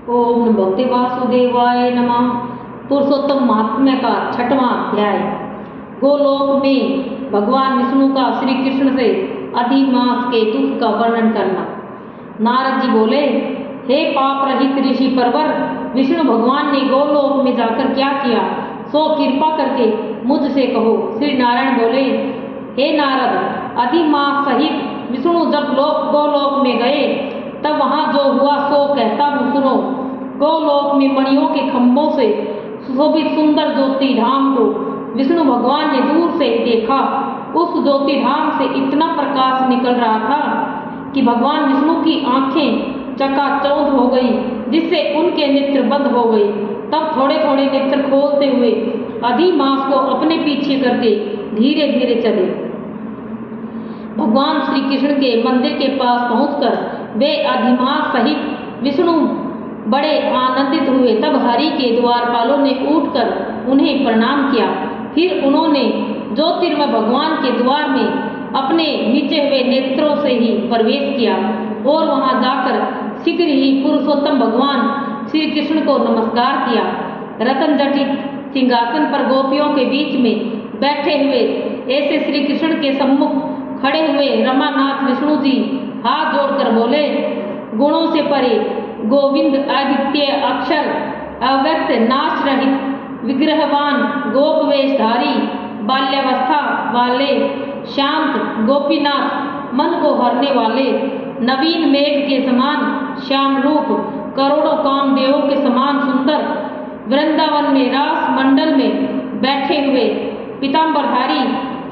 ओम नमो भगवते वासुदेवाय नमः। पुरुषोत्तम महात्म्य का 6वां अध्याय। गोलोक में भगवान विष्णु का श्री कृष्ण से अधिमास के दुख का वर्णन करना। नारद जी बोले, हे पाप रहित ऋषि परवर, विष्णु भगवान ने गोलोक में जाकर क्या किया, सो कृपा करके मुझसे कहो। श्री नारायण बोले, हे नारद, अधिमास सहित विष्णु जब गोलोक में गए तब वहाँ जो हुआ सो कहता हूँ, सुनो। गोलोक में मणियों के खंभों से सुशोभित सुंदर ज्योति धाम को विष्णु भगवान ने दूर से देखा। उस ज्योति धाम से इतना प्रकाश निकल रहा था कि भगवान विष्णु की आंखें चकाचौंध हो गई, जिससे उनके नेत्र बंद हो गए। तब थोड़े थोड़े नेत्र खोलते हुए अधिमास को अपने पीछे करके धीरे धीरे चले। भगवान श्री कृष्ण के मंदिर के पास पहुंचकर वे अधिमास सहित विष्णु बड़े आनंदित हुए। तब हरि के द्वारपालों ने उठकर उन्हें प्रणाम किया। फिर उन्होंने ज्योतिर्मय भगवान के द्वार में अपने नीचे हुए नेत्रों से ही प्रवेश किया और वहां जाकर शीघ्र ही पुरुषोत्तम भगवान श्री कृष्ण को नमस्कार किया। रतन जटित सिंहासन पर गोपियों के बीच में बैठे हुए ऐसे श्री कृष्ण के सम्मुख खड़े हुए रमानाथ विष्णु जी हाथ जोड़कर बोले, गुणों से परे गोविंद आदित्य अक्षर अव्यक्त नाश रहित विग्रहवान गोप वेशधारी बाल्यावस्था वाले शांत गोपीनाथ मन को हरने वाले नवीन मेघ के समान श्याम रूप करोड़ों कामदेवों के समान सुंदर वृंदावन में रास मंडल में बैठे हुए पीताम्बरधारी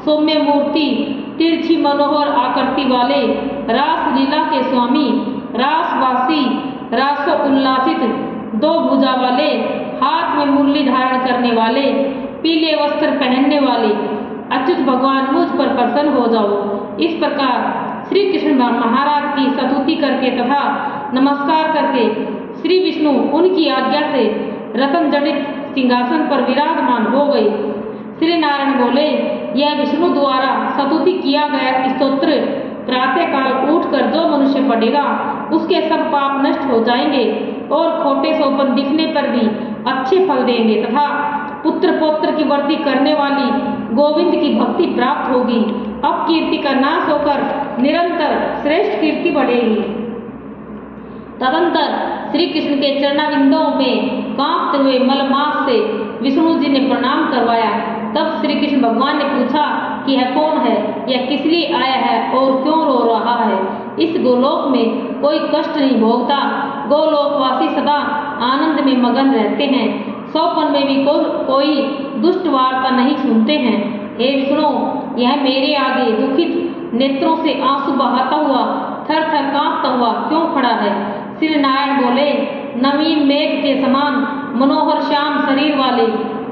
सौम्य मूर्ति तिरछी मनोहर आकृति वाले रास लीला के स्वामी रासवासी रासो उल्लासित दो भुजा वाले हाथ में मुरली धारण करने वाले पीले वस्त्र पहनने वाले अच्युत भगवान मुझ पर प्रसन्न हो जाओ। इस प्रकार श्री कृष्ण महाराज की स्तुति करके तथा नमस्कार करके श्री विष्णु उनकी आज्ञा से रतन जटित सिंहासन पर विराजमान हो गए। श्री नारायण बोले, यह विष्णु द्वारा स्तुति किया गया स्तोत्र प्रातः काल उठकर जो मनुष्य पढ़ेगा उसके सब पाप नष्ट हो जाएंगे और खोटे सोपन दिखने पर भी अच्छे फल देंगे तथा पुत्र पौत्र की वृद्धि करने वाली गोविंद की भक्ति प्राप्त होगी। अब कीर्ति का नाश होकर निरंतर श्रेष्ठ कीर्ति बढ़ेगी। तदंतर श्री कृष्ण के चरणाविंदों में कांपते हुए मलमास से विष्णु जी ने प्रणाम करवाया। तब श्री कृष्ण भगवान ने पूछा कि यह कौन है, यह किस लिए आया है और क्यों रो रहा है। इस गोलोक में कोई कष्ट नहीं भोगता, गोलोकवासी सदा आनंद में मगन रहते हैं, सौपन में भी कोई दुष्ट वार्ता नहीं सुनते हैं। हे विष्णु, यह मेरे आगे दुखित नेत्रों से आंसू बहाता हुआ थर थर कांपता हुआ क्यों खड़ा है। श्री नारायण बोले, नवीन मेघ के समान मनोहर श्याम शरीर वाले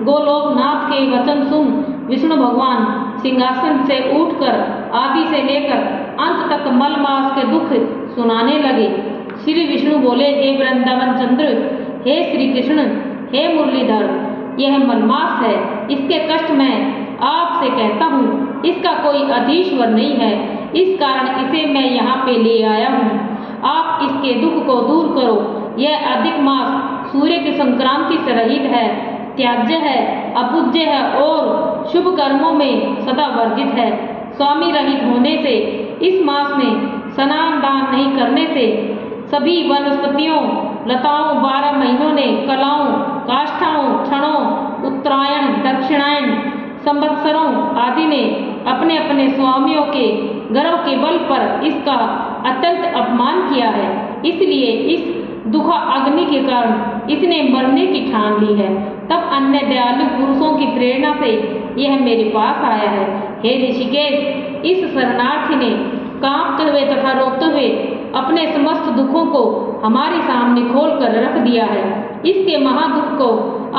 गोलोकनाथ के वचन सुन विष्णु भगवान सिंहासन से उठकर आदि से लेकर अंत तक मलमास के दुख सुनाने लगे। श्री विष्णु बोले, हे वृंदावन चंद्र, हे श्री कृष्ण, हे मुरलीधर, यह मलमास है, इसके कष्ट मैं आपसे कहता हूँ। इसका कोई अधीश्वर नहीं है, इस कारण इसे मैं यहाँ पे ले आया हूँ। आप इसके दुख को दूर करो। यह अधिक मास सूर्य की संक्रांति से रहित है, त्याज्य है, अपूज्य है और शुभ कर्मों में सदा वर्जित है। स्वामी रहित होने से, इस मास में स्नान दान नहीं करने से सभी वनस्पतियों लताओं 12 महीनों ने कलाओं काष्ठाओं क्षणों उत्तरायण दक्षिणायन संवत्सरों आदि ने अपने अपने स्वामियों के गर्व के बल पर इसका अत्यंत अपमान किया है। इसलिए इस दुखा अग्नि के कारण इसने मरने की ठान ली है। तब अन्य दयालु पुरुषों की प्रेरणा से यह मेरे पास आया है। हे ऋषिकेश, इस शरणार्थी ने कांपते हुए तथा रोते हुए अपने समस्त दुखों को हमारे सामने खोल कर रख दिया है। इसके महादुख को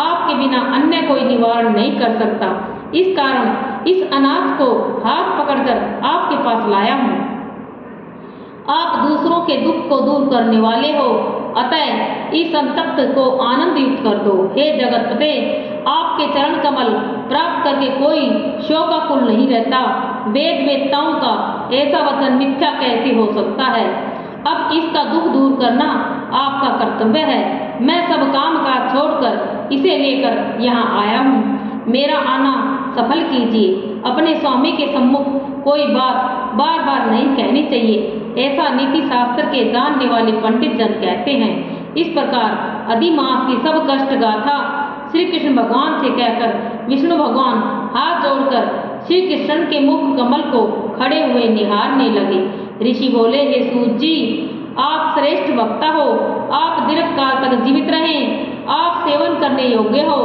आपके बिना अन्य कोई निवारण नहीं कर सकता। इस कारण इस अनाथ को हाथ पकड़कर आपके पास लाया हूँ। आप दूसरों के दुख को दूर करने वाले हो, अतः इस संतप्त को आनंद युक्त कर दो। हे जगतपते, आपके चरण कमल प्राप्त करके कोई शोकाकुल नहीं रहता। वेद वेत्ताओं का ऐसा वचन मिथ्या कैसे हो सकता है। अब इसका दुख दूर करना आपका कर्तव्य है। मैं सब काम काज छोड़कर इसे लेकर यहाँ आया हूँ। मेरा आना सफल कीजिए। अपने स्वामी के सम्मुख कोई बात बार बार नहीं कहनी चाहिए, ऐसा नीति शास्त्र के जानने वाले पंडित जन कहते हैं। इस प्रकार अधिमास की सब कष्ट गाथा श्री कृष्ण भगवान से कहकर विष्णु भगवान हाथ जोड़कर श्री कृष्ण के मुख कमल को खड़े हुए निहारने लगे। ऋषि बोले, हे सूत जी, आप श्रेष्ठ वक्ता हो, आप दीर्घ काल तक जीवित रहें, आप सेवन करने योग्य हो,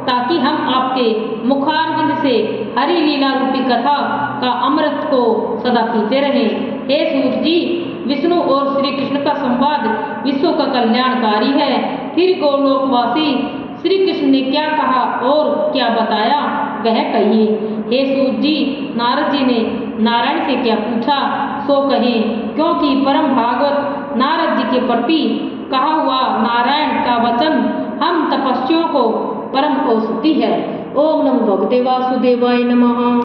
ताकि हम आपके मुखारविंद से हरि लीला रूपी कथा का अमृत को सदा पीते रहें। हे सूत जी, विष्णु और श्री कृष्ण का संवाद विश्व का कल्याणकारी है। फिर गोलोकवासी श्री कृष्ण ने क्या कहा और क्या बताया वह कहिए। हे सूत जी, नारद जी ने नारायण से क्या पूछा सो कहें, क्योंकि परम भागवत नारद जी के प्रति कहा हुआ नारायण का वचन हम तपस्वियों को परम औषधि है। ओम नमो भगवते वासुदेवाय नमः।